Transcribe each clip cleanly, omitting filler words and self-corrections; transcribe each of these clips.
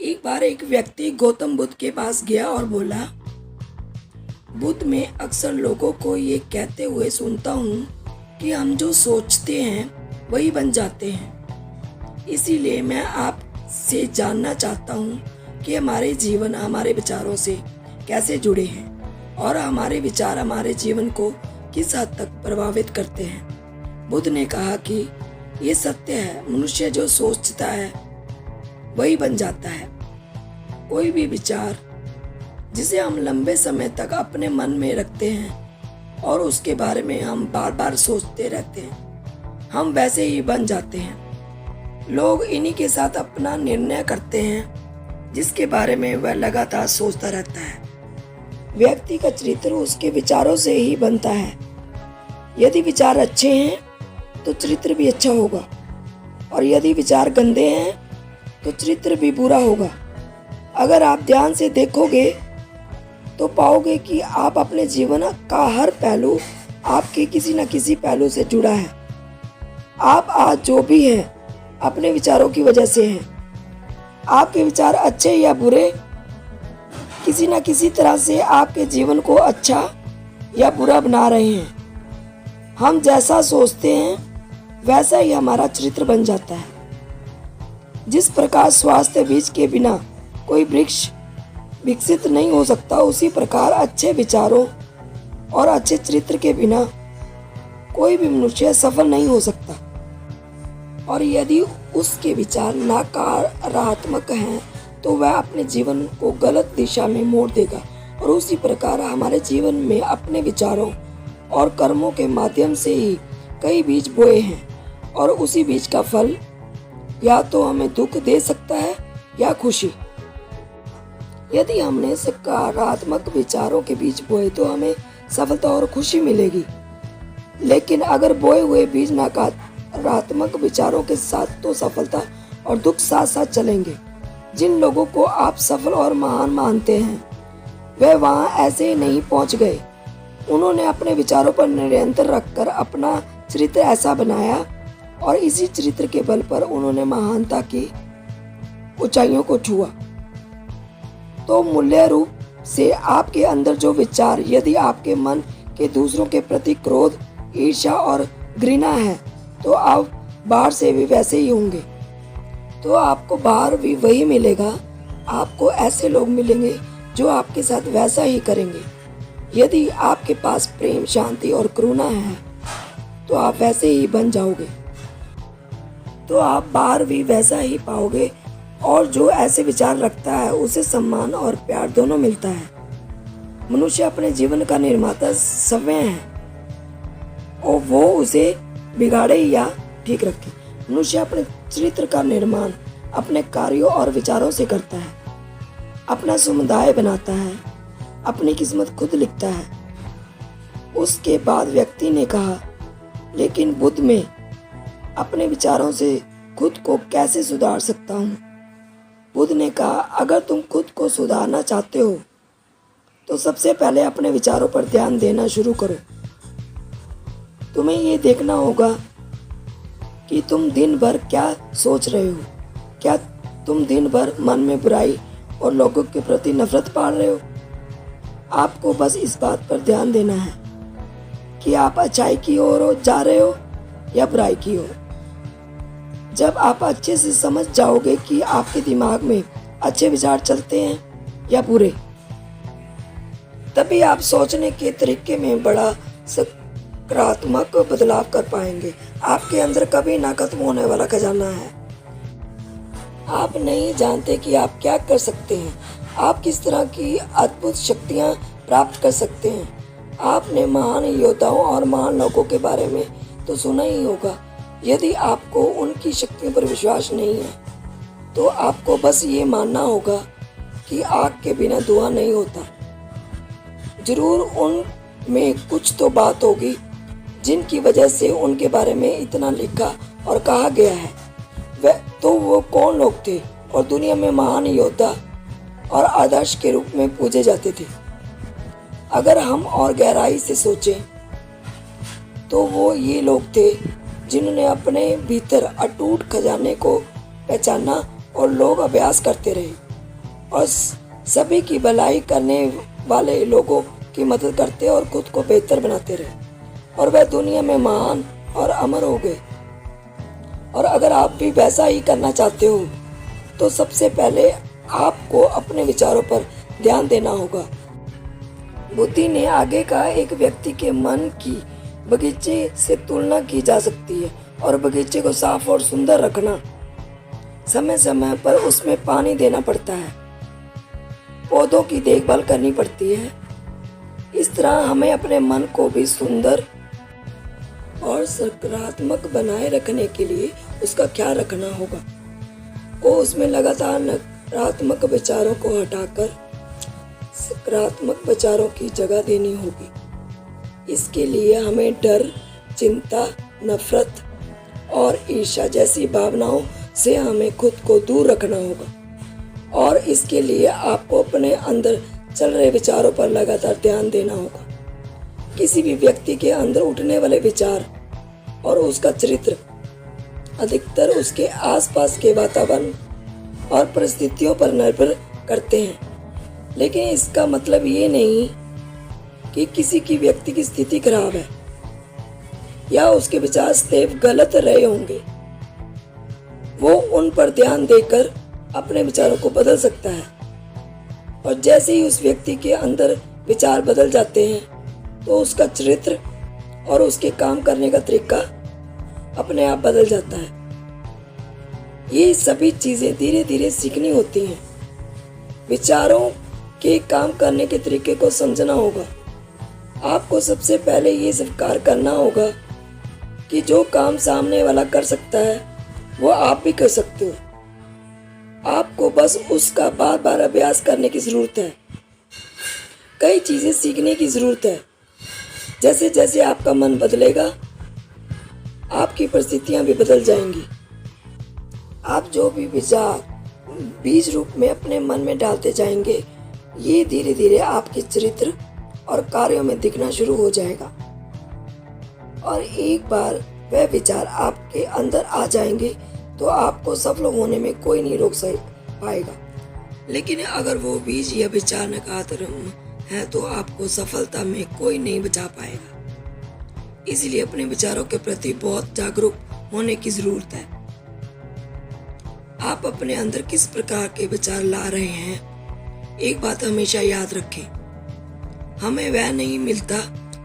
एक बार एक व्यक्ति गौतम बुद्ध के पास गया और बोला, बुद्ध, मैं अक्सर लोगों को ये कहते हुए सुनता हूँ कि हम जो सोचते हैं वही बन जाते हैं। इसीलिए मैं आपसे जानना चाहता हूँ कि हमारे जीवन हमारे विचारों से कैसे जुड़े हैं और हमारे विचार हमारे जीवन को किस हद तक प्रभावित करते हैं। बुद्ध ने कहा कि ये सत्य है, मनुष्य जो सोचता है वही बन जाता है। कोई भी विचार जिसे हम लंबे समय तक अपने मन में रखते हैं और उसके बारे में हम बार बार सोचते रहते हैं, हम वैसे ही बन जाते हैं। लोग इन्हीं के साथ अपना निर्णय करते हैं जिसके बारे में वह लगातार सोचता रहता है। व्यक्ति का चरित्र उसके विचारों से ही बनता है। यदि विचार अच्छे हैं तो चरित्र भी अच्छा होगा, और यदि विचार गंदे हैं तो चरित्र भी बुरा होगा। अगर आप ध्यान से देखोगे तो पाओगे कि आप अपने जीवन का हर पहलू आपके किसी न किसी पहलू से जुड़ा है। आप आज जो भी हैं अपने विचारों की वजह से हैं। आपके विचार अच्छे या बुरे किसी न किसी तरह से आपके जीवन को अच्छा या बुरा बना रहे हैं। हम जैसा सोचते हैं वैसा ही हमारा चरित्र बन जाता है। जिस प्रकार स्वास्थ्य बीज के बिना कोई वृक्ष विकसित नहीं हो सकता, उसी प्रकार अच्छे विचारों और अच्छे चरित्र के बिना कोई भी मनुष्य सफल नहीं हो सकता। और यदि उसके विचार नकारात्मक हैं तो वह अपने जीवन को गलत दिशा में मोड़ देगा। और उसी प्रकार हमारे जीवन में अपने विचारों और कर्मों के माध्यम से ही कई बीज बोए हैं, और उसी बीज का फल या तो हमें दुख दे सकता है या खुशी। यदि हमने सकारात्मक विचारों के बीज बोए तो हमें सफलता और खुशी मिलेगी, लेकिन अगर बोए हुए बीज नकारात्मक विचारों के साथ तो सफलता और दुख साथ साथ चलेंगे। जिन लोगों को आप सफल और महान मानते हैं वे वहां ऐसे ही नहीं पहुंच गए। उन्होंने अपने विचारों पर निरंतर रखकर अपना चरित्र ऐसा बनाया, और इसी चरित्र के बल पर उन्होंने महानता की ऊंचाइयों को छुआ। तो मूल्य रूप से आपके अंदर जो विचार, यदि आपके मन के दूसरों के प्रति क्रोध, ईर्ष्या और घृणा है तो आप बाहर से भी वैसे ही होंगे। तो आपको बाहर भी वही मिलेगा। आपको ऐसे लोग मिलेंगे जो आपके साथ वैसा ही करेंगे। यदि आपके पास प्रेम, शांति और करुणा है तो आप वैसे ही बन जाओगे, तो आप बाहर भी वैसा ही पाओगे। और जो ऐसे विचार रखता है उसे सम्मान और प्यार दोनों मिलता है। मनुष्य अपने जीवन का निर्माता स्वयं है, और वो उसे बिगाड़े या ठीक रखे। मनुष्य अपने चरित्र का निर्माण अपने कार्यों और विचारों से करता है, अपना समुदाय बनाता है, अपनी किस्मत खुद लिखता है। उसके बाद व्यक्ति ने कहा, लेकिन बुद्ध, मैं अपने विचारों से खुद को कैसे सुधार सकता हूँ? बुद्ध ने कहा, अगर तुम खुद को सुधारना चाहते हो तो सबसे पहले अपने विचारों पर ध्यान देना शुरू करो। तुम्हें ये देखना होगा कि तुम दिन भर क्या सोच रहे हो। क्या तुम दिन भर मन में बुराई और लोगों के प्रति नफरत पाल रहे हो? आपको बस इस बात पर ध्यान देना है कि आप अच्छाई की ओर जा रहे हो या बुराई की ओर। जब आप अच्छे से समझ जाओगे कि आपके दिमाग में अच्छे विचार चलते हैं या बुरे, तभी आप सोचने के तरीके में बड़ा सकारात्मक बदलाव कर पाएंगे। आपके अंदर कभी ना खत्म होने वाला खजाना है। आप नहीं जानते कि आप क्या कर सकते हैं, आप किस तरह की अद्भुत शक्तियां प्राप्त कर सकते हैं। आपने महान योद्धाओं और महान लोगों के बारे में तो सुना ही होगा। यदि आपको उनकी शक्तियों पर विश्वास नहीं है तो आपको बस ये मानना होगा कि आग के बिना धुआं नहीं होता। जरूर उनमें कुछ तो बात होगी जिनकी वजह से उनके बारे में इतना लिखा और कहा गया है। वो कौन लोग थे और दुनिया में महान योद्धा और आदर्श के रूप में पूजे जाते थे? अगर हम और गहराई से सोचें तो वो ये लोग थे जिन्होंने अपने भीतर अटूट खजाने को पहचाना और लोग अभ्यास करते रहे। और सभी की भलाई करने वाले लोगों की मदद करते और खुद को बेहतर बनाते रहे और वह दुनिया में महान और अमर हो गए। और अगर आप भी वैसा ही करना चाहते हो तो सबसे पहले आपको अपने विचारों पर ध्यान देना होगा। बुद्धि ने आगे कहा, एक व्यक्ति के मन की बगीचे से तुलना की जा सकती है और बगीचे को साफ और सुंदर रखना, समय समय पर उसमें पानी देना पड़ता है, पौधों की देखभाल करनी पड़ती है। इस तरह हमें अपने मन को भी सुंदर और सकारात्मक बनाए रखने के लिए उसका ख्याल रखना होगा और उसमें लगातार नकारात्मक विचारों को हटाकर सकारात्मक विचारों की जगह देनी होगी। इसके लिए हमें डर, चिंता, नफरत और ईर्ष्या जैसी भावनाओं से हमें खुद को दूर रखना होगा और इसके लिए आपको अपने अंदर चल रहे विचारों पर लगातार ध्यान देना होगा। किसी भी व्यक्ति के अंदर उठने वाले विचार और उसका चरित्र अधिकतर उसके आसपास के वातावरण और परिस्थितियों पर निर्भर करते हैं, लेकिन इसका मतलब ये नहीं कि किसी की व्यक्ति की स्थिति खराब है या उसके विचार सदैव गलत रहे होंगे। वो उन पर ध्यान देकर अपने विचारों को बदल सकता है और जैसे ही उस व्यक्ति के अंदर विचार बदल जाते हैं तो उसका चरित्र और उसके काम करने का तरीका अपने आप बदल जाता है। ये सभी चीजें धीरे धीरे सीखनी होती हैं। विचारों के काम करने के तरीके को समझना होगा। आपको सबसे पहले ये स्वीकार करना होगा कि जो काम सामने वाला कर सकता है वो आप भी कर सकते हो। आपको बस उसका बार बार अभ्यास करने की जरूरत है। कई चीजें सीखने की जरूरत है। जैसे जैसे आपका मन बदलेगा आपकी परिस्थितियां भी बदल जाएंगी। आप जो भी विचार बीज रूप में अपने मन में डालते जाएंगे ये धीरे धीरे आपके चरित्र और कार्यों में दिखना शुरू हो जाएगा और एक बार वह विचार आपके अंदर आ जाएंगे तो आपको सफल होने में कोई नहीं रोक पाएगा। लेकिन अगर वो बीज या विचार नकारात्मक है तो आपको सफलता में कोई नहीं बचा पाएगा। इसलिए अपने विचारों के प्रति बहुत जागरूक होने की जरूरत है। आप अपने अंदर किस प्रकार के विचार ला रहे हैं, एक बात हमेशा याद रखें, हमें वह नहीं मिलता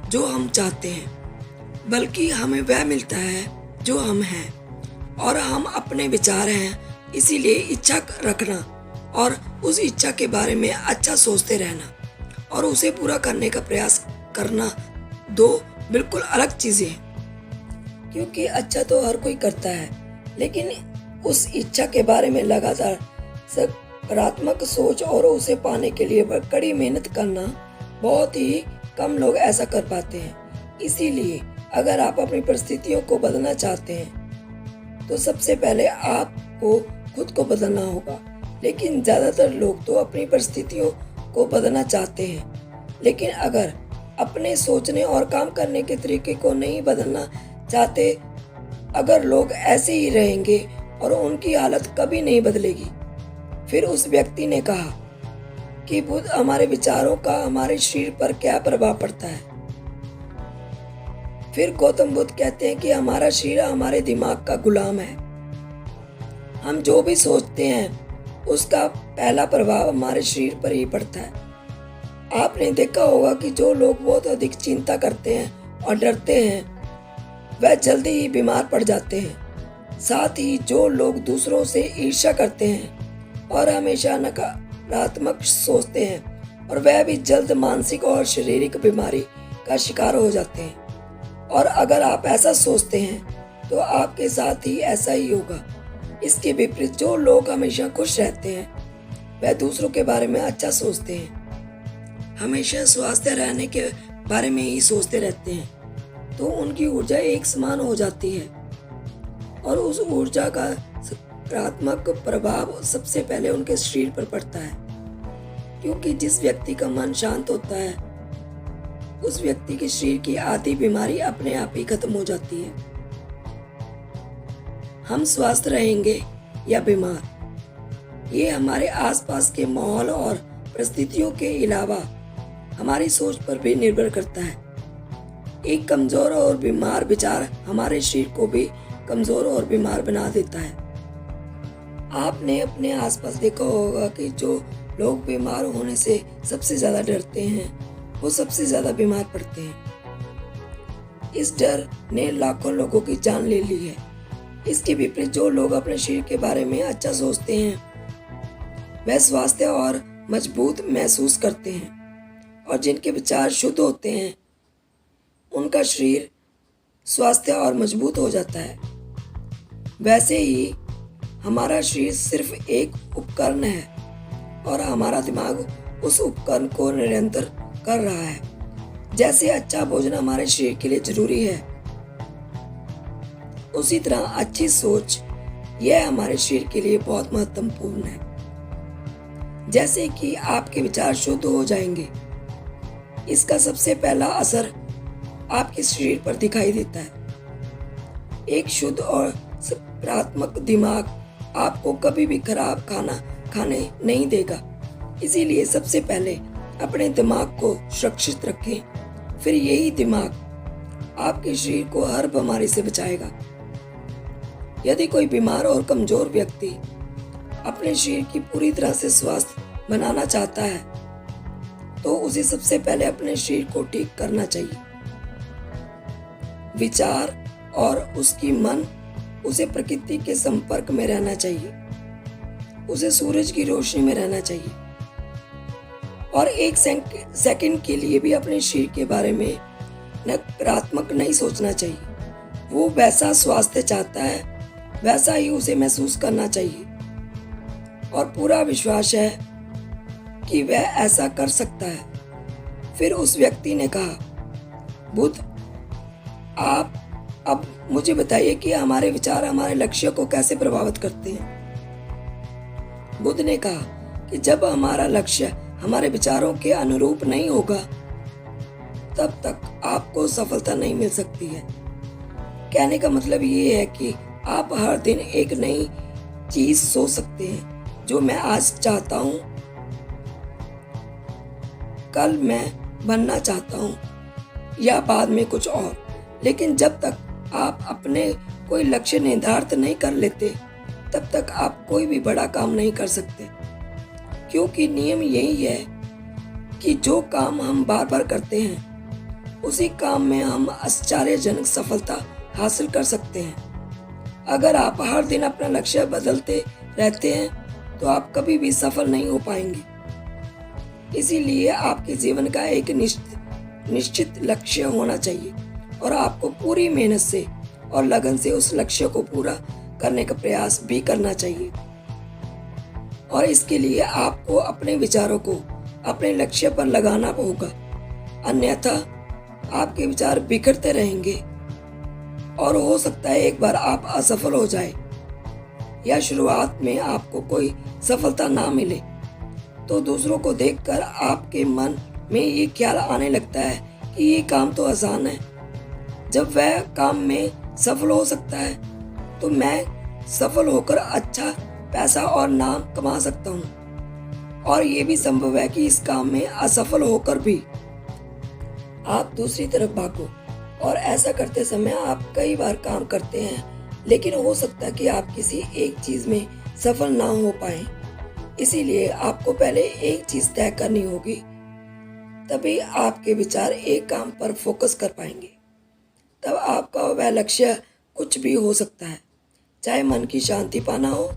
जो हम चाहते हैं, बल्कि हमें वह मिलता है जो हम हैं और हम अपने विचार हैं। इसीलिए इच्छा रखना और उस इच्छा के बारे में अच्छा सोचते रहना और उसे पूरा करने का प्रयास करना दो बिल्कुल अलग चीजें हैं। क्योंकि अच्छा तो हर कोई करता है, लेकिन उस इच्छा के बारे में लगातार सकारात्मक सोच और उसे पाने के लिए कड़ी मेहनत करना बहुत ही कम लोग ऐसा कर पाते हैं। इसीलिए अगर आप अपनी परिस्थितियों को बदलना चाहते हैं तो सबसे पहले आपको खुद को बदलना होगा। लेकिन ज्यादातर लोग तो अपनी परिस्थितियों को बदलना चाहते हैं, लेकिन अगर अपने सोचने और काम करने के तरीके को नहीं बदलना चाहते, अगर लोग ऐसे ही रहेंगे और उनकी हालत कभी नहीं बदलेगी। फिर उस व्यक्ति ने कहा कि बुद्ध, हमारे विचारों का हमारे शरीर पर क्या प्रभाव पड़ता है। फिर गौतम बुद्ध कहते हैं कि हमारा शरीर हमारे दिमाग का गुलाम है। हम जो भी सोचते हैं उसका पहला प्रभाव हमारे शरीर पर ही पड़ता है। आपने देखा होगा कि जो लोग बहुत अधिक चिंता करते हैं और डरते हैं वह जल्दी ही बीमार पड़ जाते हैं। साथ ही जो लोग दूसरों से ईर्ष्या करते हैं और हमेशा नकारात्मक सोचते हैं और वह भी जल्द मानसिक और शारीरिक बीमारी का शिकार हो जाते हैं। और अगर आप ऐसा सोचते हैं तो आपके साथ ही ऐसा ही होगा। इसके विपरीत जो लोग हमेशा खुश रहते हैं वह दूसरों के बारे में अच्छा सोचते हैं, हमेशा स्वस्थ रहने के बारे में ही सोचते रहते हैं, तो उनकी ऊर्जा एक समान हो जाती है और उस ऊर्जा का सकारात्मक प्रभाव सबसे पहले उनके शरीर पर पड़ता है। क्योंकि जिस व्यक्ति का मन शांत होता है उस व्यक्ति के शरीर की आधी बीमारी अपने आप ही खत्म हो जाती है। हम स्वस्थ रहेंगे या बीमार, ये हमारे आसपास के माहौल और परिस्थितियों के अलावा हमारी सोच पर भी निर्भर करता है। एक कमजोर और बीमार विचार हमारे शरीर को भी कमजोर और बीमार बना देता है। आपने अपने आसपास देखा होगा कि जो लोग बीमार होने से सबसे ज्यादा डरते हैं वो सबसे ज्यादा बीमार पड़ते हैं। इस डर ने लाखों लोगों की जान ले ली है। इसके विपरीत जो लोग अपने शरीर के बारे में अच्छा सोचते हैं वह स्वास्थ्य और मजबूत महसूस करते हैं, और जिनके विचार शुद्ध होते हैं उनका शरीर स्वास्थ्य और मजबूत हो जाता है। वैसे ही हमारा शरीर सिर्फ एक उपकरण है और हमारा दिमाग उस उपकरण को निरंतर कर रहा है। जैसे अच्छा भोजन हमारे शरीर के लिए जरूरी है, उसी तरह अच्छी सोच यह हमारे शरीर के लिए बहुत महत्वपूर्ण है। जैसे कि आपके विचार शुद्ध हो जाएंगे, इसका सबसे पहला असर आपके शरीर पर दिखाई देता है। एक शुद्ध और सकारात्मक दिमाग आपको कभी भी खराब खाना खाने नहीं देगा। इसीलिए सबसे पहले अपने दिमाग को सुरक्षित रखें, फिर यही दिमाग आपके शरीर को हर बीमारी से बचाएगा। यदि कोई बीमार और कमजोर व्यक्ति अपने शरीर की पूरी तरह से स्वास्थ्य बनाना चाहता है तो उसे सबसे पहले अपने शरीर को ठीक करना चाहिए। विचार और उसकी मन उसे प्रकृति के संपर्क में रहना चाहिए, उसे सूरज की रोशनी में रहना चाहिए, और एक सेकंड के लिए भी अपने शरीर के बारे में नकारात्मक नहीं सोचना चाहिए। वो वैसा स्वास्थ्य चाहता है वैसा ही उसे महसूस करना चाहिए, और पूरा विश्वास है कि वह ऐसा कर सकता है। फिर उस व्यक्ति ने कहा, बुद्ध, आप अब मुझे बताइए कि हमारे विचार हमारे लक्ष्य को कैसे प्रभावित करते हैं। बुद्ध ने कहा कि जब हमारा लक्ष्य हमारे विचारों के अनुरूप नहीं होगा तब तक आपको सफलता नहीं मिल सकती है। कहने का मतलब ये है कि आप हर दिन एक नई चीज सोच सकते हैं, जो मैं आज चाहता हूं, कल मैं बनना चाहता हूं या बाद में कुछ और। लेकिन जब तक आप अपने कोई लक्ष्य निर्धारित नहीं कर लेते तब तक आप कोई भी बड़ा काम नहीं कर सकते, क्योंकि नियम यही है कि जो काम हम बार बार करते हैं उसी काम में हम आश्चर्यजनक सफलता हासिल कर सकते हैं। अगर आप हर दिन अपना लक्ष्य बदलते रहते हैं तो आप कभी भी सफल नहीं हो पाएंगे। इसीलिए आपके जीवन का एक निश्चित लक्ष्य होना चाहिए और आपको पूरी मेहनत से और लगन से उस लक्ष्य को पूरा करने का प्रयास भी करना चाहिए। और इसके लिए आपको अपने विचारों को अपने लक्ष्य पर लगाना होगा, अन्यथा आपके विचार बिखरते रहेंगे और हो सकता है एक बार आप असफल हो जाए या शुरुआत में आपको कोई सफलता ना मिले तो दूसरों को देखकर आपके मन में ये ख्याल आने लगता है कि ये काम तो आसान है। जब वह काम में सफल हो सकता है तो मैं सफल होकर अच्छा पैसा और नाम कमा सकता हूँ, और ये भी संभव है कि इस काम में असफल होकर भी आप दूसरी तरफ भागो। और ऐसा करते समय आप कई बार काम करते हैं, लेकिन हो सकता है कि आप किसी एक चीज में सफल ना हो पाए। इसीलिए आपको पहले एक चीज तय करनी होगी, तभी आपके विचार एक काम पर फोकस कर पाएंगे। तब आपका वह लक्ष्य कुछ भी हो सकता है, चाहे मन की शांति पाना हो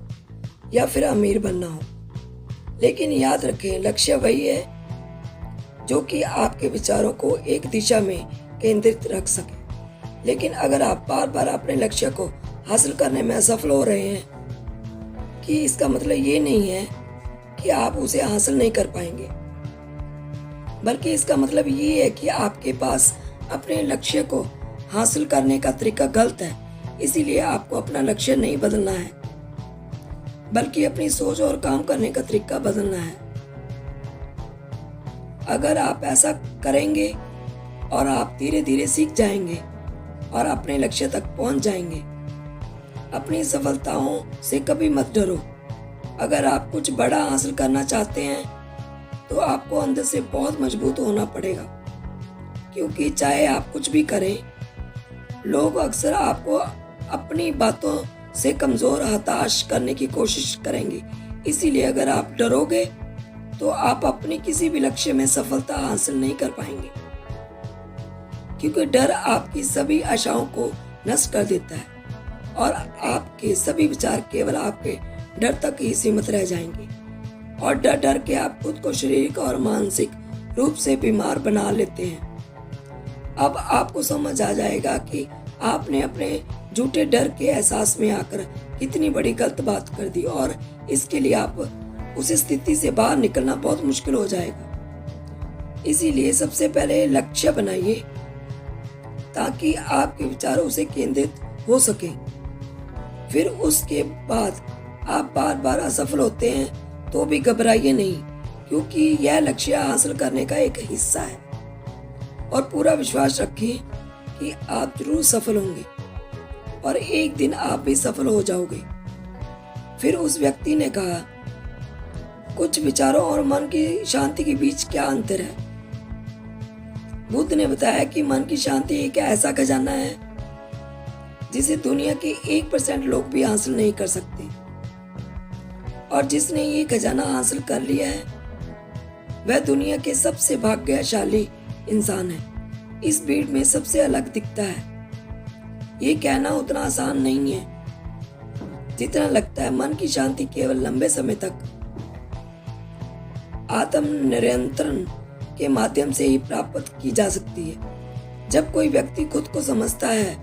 या फिर अमीर बनना हो। लेकिन याद रखें, लक्ष्य वही है जो कि आपके विचारों को एक दिशा में केंद्रित रख सके। लेकिन अगर आप बार बार अपने लक्ष्य को हासिल करने में असफल हो रहे हैं कि इसका मतलब ये नहीं है कि आप उसे हासिल नहीं कर पाएंगे, बल्कि इसका मतलब ये है कि आपके पास अपने लक्ष्य को हासिल करने का तरीका गलत है। इसीलिए आपको अपना लक्ष्य नहीं बदलना है, बल्कि अपनी सोच और काम करने का तरीका बदलना है। अगर आप ऐसा करेंगे और आप धीरे धीरे सीख जाएंगे और अपने लक्ष्य तक पहुंच जाएंगे। अपनी सफलताओं से कभी मत डरो, अगर आप कुछ बड़ा हासिल करना चाहते हैं तो आपको अंदर से बहुत मजबूत होना पड़ेगा, क्योंकि चाहे आप कुछ भी करें, लोग अक्सर आपको अपनी बातों से कमज़ोर, हताश करने की कोशिश करेंगे। इसीलिए अगर आप डरोगे तो आप अपनी किसी भी लक्ष्य में सफलता हासिल नहीं कर पाएंगे, क्योंकि डर आपकी सभी आशाओं को नष्ट कर देता है और आपके सभी विचार केवल आपके डर तक ही सीमित रह जाएंगे और डर डर के आप खुद को शारीरिक और मानसिक रूप से बीमार बना लेते हैं। अब आपको समझ आ जाएगा कि आपने अपने झूठे डर के एहसास में आकर कितनी बड़ी गलत बात कर दी और इसके लिए आप उस स्थिति से बाहर निकलना बहुत मुश्किल हो जाएगा। इसीलिए सबसे पहले लक्ष्य बनाइए ताकि आपके विचार उसे केंद्रित हो सके। फिर उसके बाद आप बार बार असफल होते हैं तो भी घबराइए नहीं, क्योंकि यह लक्ष्य हासिल करने का एक हिस्सा है और पूरा विश्वास रखिए कि आप जरूर सफल होंगे और एक दिन आप भी सफल हो जाओगे। फिर उस व्यक्ति ने कहा, कुछ विचारों और मन की शांति के बीच क्या अंतर है? बुद्ध ने बताया कि मन की शांति एक ऐसा खजाना है जिसे दुनिया के 1% लोग भी हासिल नहीं कर सकते, और जिसने ये खजाना हासिल कर लिया है वह दुनिया के सबसे भाग्यशाली इंसान है। इस भीड़ में सबसे अलग दिखता है। ये कहना उतना आसान नहीं है जितना लगता है। मन की शांति केवल लंबे समय तक आत्म नियंत्रण के माध्यम से ही प्राप्त की जा सकती है। जब कोई व्यक्ति खुद को समझता है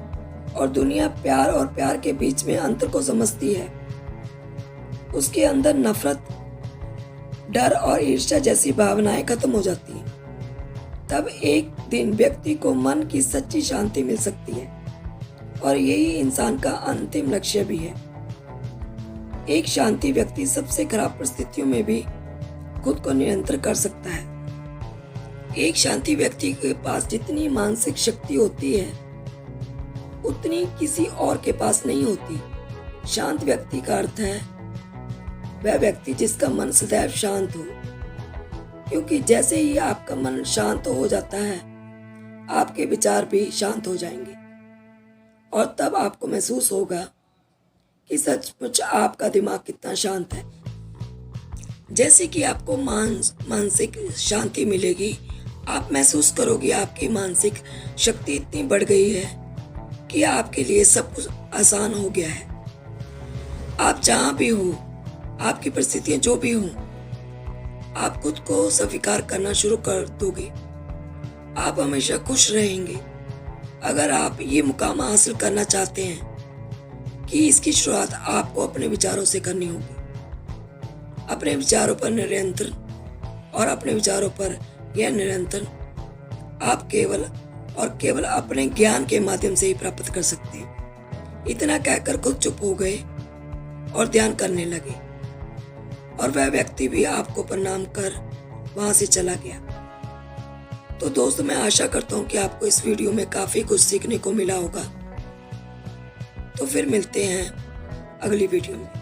और दुनिया प्यार और प्यार के बीच में अंतर को समझती है, उसके अंदर नफरत, डर और ईर्ष्या जैसी भावनाएं खत्म हो जाती हैं। तब एक दिन व्यक्ति को मन की सच्ची शांति मिल सकती है और यही इंसान का अंतिम लक्ष्य भी है। एक शांति व्यक्ति सबसे खराब परिस्थितियों में भी खुद को नियंत्रित कर सकता है। एक शांति व्यक्ति के पास जितनी मानसिक शक्ति होती है उतनी किसी और के पास नहीं होती। शांत व्यक्ति का अर्थ है वह व्यक्ति जिसका मन सदैव शांत हो, क्योंकि जैसे ही आपका मन शांत हो जाता है आपके विचार भी शांत हो जाएंगे और तब आपको महसूस होगा कि सचमुच आपका दिमाग कितना शांत है। जैसे कि आपको मानसिक शांति मिलेगी, आप महसूस करोगे आपकी मानसिक शक्ति इतनी बढ़ गई है कि आपके लिए सब कुछ आसान हो गया है। आप जहाँ भी हो, आपकी परिस्थितियां जो भी हों, आप खुद को स्वीकार करना शुरू कर दोगे। आप हमेशा खुश रहेंगे। अगर आप ये मुकाम हासिल करना चाहते हैं कि इसकी शुरुआत आपको अपने विचारों से करनी होगी। अपने विचारों पर नियंत्रण और अपने विचारों पर यह नियंत्रण आप केवल और केवल अपने ज्ञान के माध्यम से ही प्राप्त कर सकते हैं। इतना कहकर खुद चुप हो गए और ध्यान करने लगे और वह व्यक्ति भी आपको प्रणाम कर वहां से चला गया। तो दोस्तों, मैं आशा करता हूँ कि आपको इस वीडियो में काफी कुछ सीखने को मिला होगा। तो फिर मिलते हैं अगली वीडियो में।